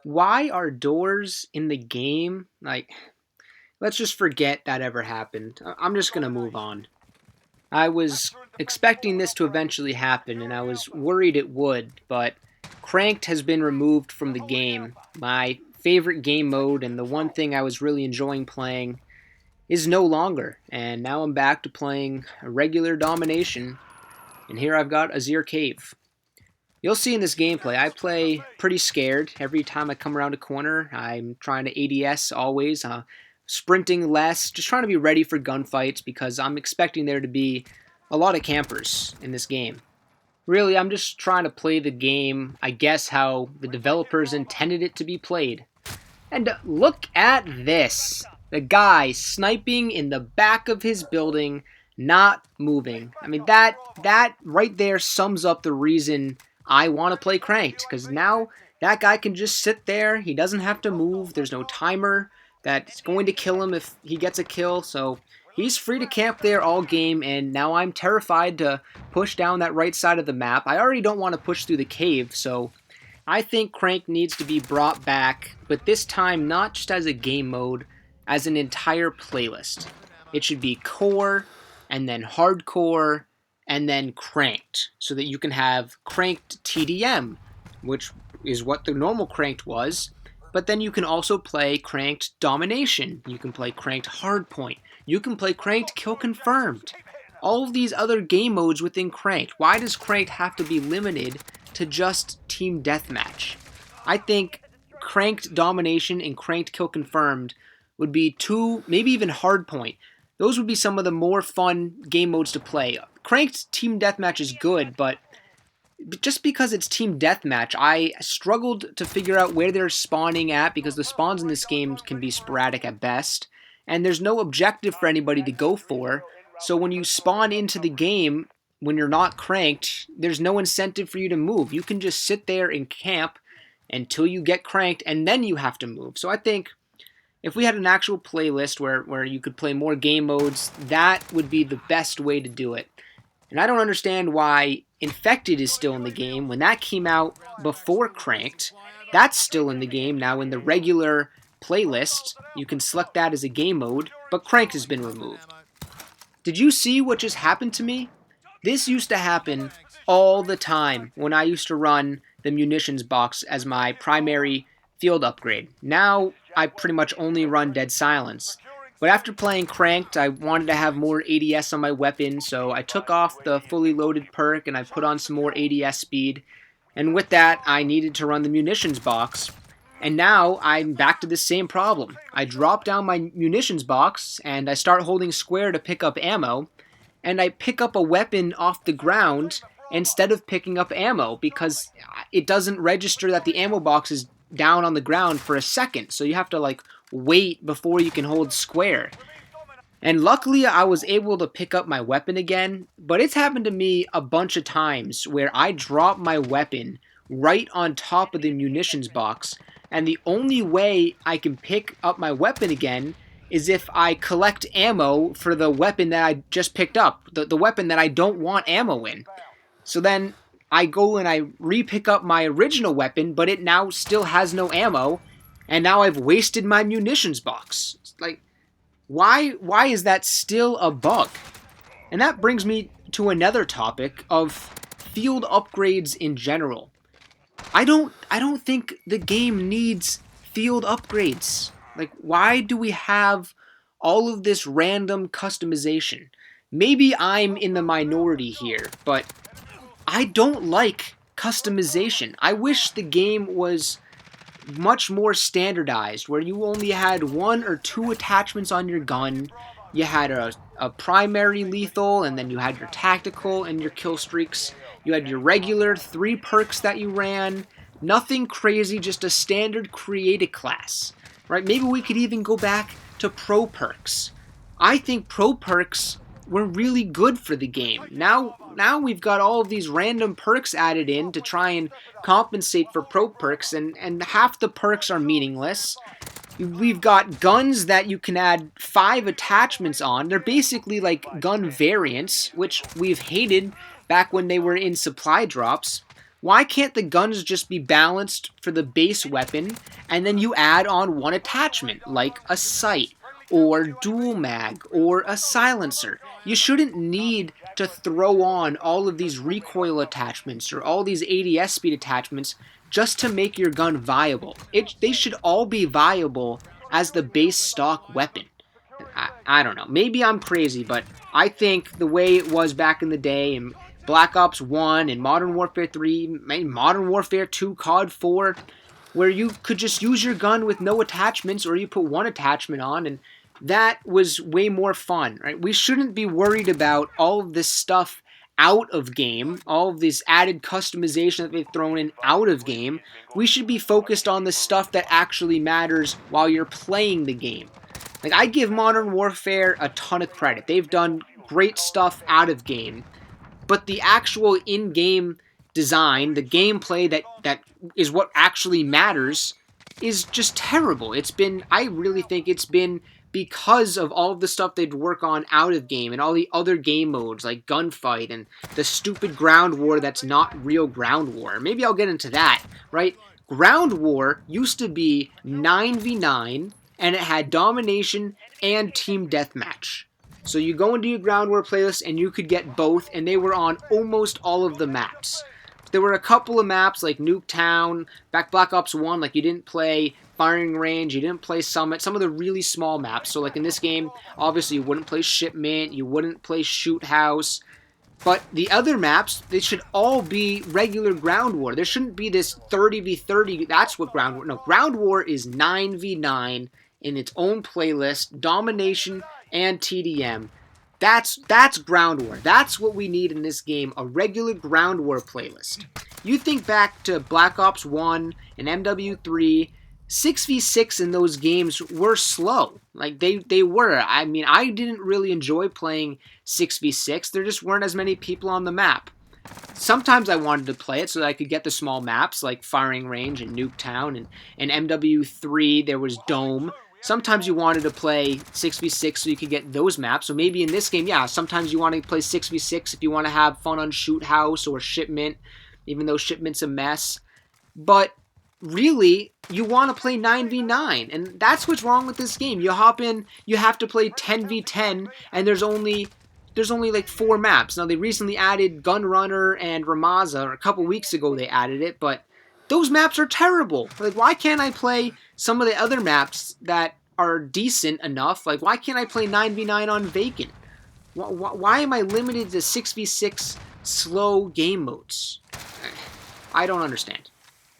Why are doors in the game like, let's just forget that ever happened. I'm just gonna move on. I was expecting this to eventually happen, and I was worried it would, but Cranked has been removed from the game. My favorite game mode, and the one thing I was really enjoying playing, is no longer, and now I'm back to playing a regular domination, and here I've got Azir Cave. You'll see in this gameplay, I play pretty scared. Every time I come around a corner, I'm trying to ADS always, sprinting less, just trying to be ready for gunfights because I'm expecting there to be a lot of campers in this game. Really, I'm just trying to play the game, I guess, how the developers intended it to be played. And look at this. The guy sniping in the back of his building, not moving. I mean, that right there sums up the reason I want to play Cranked, because now that guy can just sit there. He doesn't have to move. There's no timer that's going to kill him if he gets a kill, so he's free to camp there all game, and now I'm terrified to push down that right side of the map. I already don't want to push through the cave, so I think Crank needs to be brought back, but this time not just as a game mode, as an entire playlist. It should be core, and then hardcore, and then cranked, so that you can have cranked TDM, which is what the normal cranked was, but then you can also play cranked domination, you can play cranked hardpoint, you can play cranked kill confirmed. All of these other game modes within cranked. Why does cranked have to be limited to just team deathmatch? I think cranked domination and cranked kill confirmed would be two, maybe even hardpoint. Those would be some of the more fun game modes to play. Cranked team deathmatch is good, but just because it's team deathmatch, I struggled to figure out where they're spawning at because the spawns in this game can be sporadic at best, and there's no objective for anybody to go for. So when you spawn into the game, when you're not cranked, there's no incentive for you to move. You can just sit there and camp until you get cranked, and then you have to move. So I think if we had an actual playlist where you could play more game modes, that would be the best way to do it. And I don't understand why Infected is still in the game when that came out before Cranked. That's still in the game now in the regular playlist. You can select that as a game mode, but Cranked has been removed. Did you see what just happened to me? This used to happen all the time when I used to run the munitions box as my primary field upgrade. Now I pretty much only run Dead Silence. But after playing Cranked, I wanted to have more ADS on my weapon, so I took off the fully loaded perk and I put on some more ADS speed. And with that, I needed to run the munitions box. And now I'm back to the same problem. I drop down my munitions box and I start holding square to pick up ammo, and I pick up a weapon off the ground instead of picking up ammo because it doesn't register that the ammo box is down on the ground for a second. So you have to wait before you can hold square. And luckily I was able to pick up my weapon again, but it's happened to me a bunch of times where I drop my weapon right on top of the munitions box, and the only way I can pick up my weapon again is if I collect ammo for the weapon that I just picked up, the weapon that I don't want ammo in. So then I go and I re-pick up my original weapon, but it now still has no ammo, and now I've wasted my munitions box. Why is that still a bug? And that brings me to another topic of field upgrades in general. I don't think the game needs field upgrades. Why do we have all of this random customization? Maybe I'm in the minority here, but I don't like customization. I wish the game was much more standardized, where you only had one or two attachments on your gun. You had a primary lethal, and then you had your tactical and your kill streaks. You had your regular 3 perks that you ran. Nothing crazy, just a standard created class. Right? Maybe we could even go back to pro perks. I think pro perks were really good for the game. Now we've got all of these random perks added in to try and compensate for pro perks, and half the perks are meaningless. We've got guns that you can add 5 attachments on. They're basically like gun variants, which we've hated back when they were in supply drops. Why can't the guns just be balanced for the base weapon, and then you add on one attachment, like a sight, or dual mag, or a silencer? You shouldn't need to throw on all of these recoil attachments or all these ADS speed attachments just to make your gun viable. They should all be viable as the base stock weapon. I don't know. Maybe I'm crazy, but I think the way it was back in the day in Black Ops 1 and Modern Warfare 3, Modern Warfare 2, COD 4, where you could just use your gun with no attachments or you put one attachment on, and that was way more fun, right? We shouldn't be worried about all of this stuff out of game, all of this added customization that they've thrown in out of game. We should be focused on the stuff that actually matters while you're playing the game. Like, I give Modern Warfare a ton of credit. They've done great stuff out of game, but the actual in-game design, the gameplay that is what actually matters, is just terrible. I really think it's been because of all of the stuff they'd work on out of game and all the other game modes like gunfight and the stupid ground war that's not real ground war. Maybe I'll get into that, right? Ground war used to be 9v9 and it had domination and team deathmatch. So you go into your ground war playlist and you could get both, and they were on almost all of the maps. There were a couple of maps like Nuketown, Black Ops 1, like you didn't play Firing Range, you didn't play Summit, some of the really small maps. So like in this game, obviously you wouldn't play Shipment, you wouldn't play Shoot House. But the other maps, they should all be regular ground war. There shouldn't be this 30v30, that's what ground war, no, ground war is 9v9 in its own playlist, domination and TDM. That's ground war. That's what we need in this game, a regular ground war playlist. You think back to Black Ops 1 and MW3, 6v6 in those games were slow. Like, they were. I mean, I didn't really enjoy playing 6v6. There just weren't as many people on the map. Sometimes I wanted to play it so that I could get the small maps like Firing Range and Nuketown, and MW3 there was Dome. Sometimes you wanted to play 6v6 so you could get those maps. So maybe in this game, yeah, sometimes you want to play 6v6 if you want to have fun on Shoot House or Shipment, even though Shipment's a mess. But really, you want to play 9v9, and that's what's wrong with this game. You hop in, you have to play 10v10, and there's only like 4 maps. Now, they recently added Gunrunner and Ramaza, or a couple weeks ago they added it, but those maps are terrible. Like, why can't I play some of the other maps that are decent enough? Like, why can't I play 9v9 on Vacant? Why am I limited to 6v6 slow game modes? I don't understand.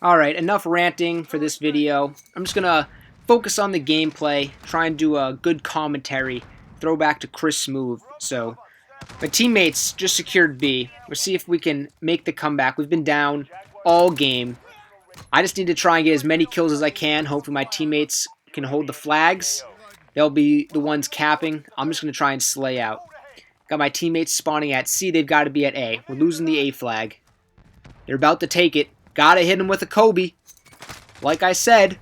Alright, enough ranting for this video. I'm just gonna focus on the gameplay, try and do a good commentary, throwback to Chris Smooth. So, my teammates just secured B. We'll see if we can make the comeback. We've been down all game. I just need to try and get as many kills as I can. Hopefully my teammates can hold the flags. They'll be the ones capping. I'm just going to try and slay out. Got my teammates spawning at C. They've got to be at A. We're losing the A flag. They're about to take it. Gotta hit him with a Kobe. Like I said,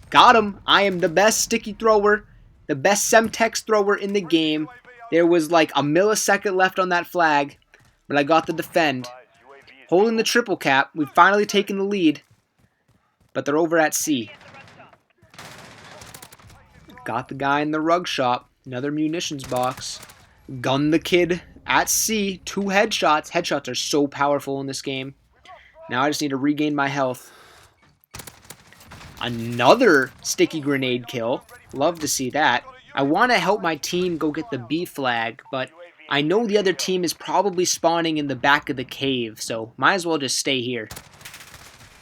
got him. I am the best sticky thrower, the best Semtex thrower in the game. There was like a millisecond left on that flag, but I got the defend. Holding the triple cap, we've finally taken the lead, but they're over at C. Got the guy in the rug shop, another munitions box. Gun the kid at C, 2 headshots. Headshots are so powerful in this game. Now I just need to regain my health. Another sticky grenade kill. Love to see that. I want to help my team go get the B flag, but I know the other team is probably spawning in the back of the cave, so might as well just stay here.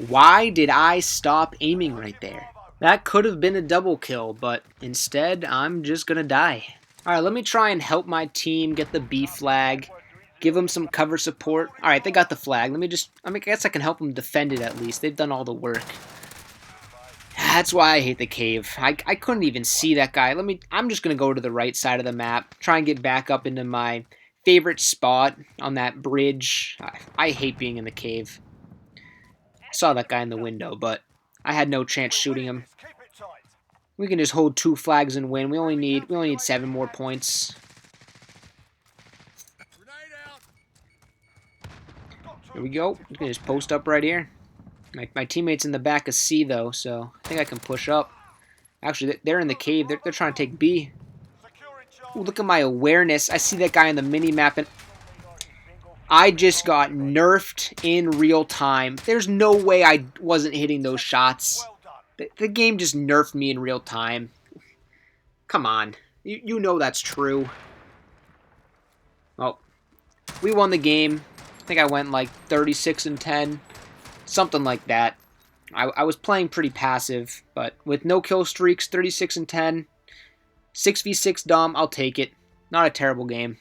Why did I stop aiming right there? That could have been a double kill, but instead, I'm just gonna die. Alright, let me try and help my team get the B flag. Give them some cover support. Alright, they got the flag. I guess I can help them defend it at least. They've done all the work. That's why I hate the cave. I couldn't even see that guy. I'm just going to go to the right side of the map. Try and get back up into my favorite spot on that bridge. I hate being in the cave. Saw that guy in the window, but I had no chance shooting him. We can just hold 2 flags and win. We only need 7 more points. Here we go. You can just post up right here. My teammate's in the back of C, though, so I think I can push up. Actually, they're in the cave. They're trying to take B. Ooh, look at my awareness. I see that guy on the mini-map, and I just got nerfed in real time. There's no way I wasn't hitting those shots. The game just nerfed me in real time. Come on. You know that's true. Well, we won the game. I think I went like 36-10. Something like that. I was playing pretty passive, but with no kill streaks, 36-10. 6v6 Dom, I'll take it. Not a terrible game.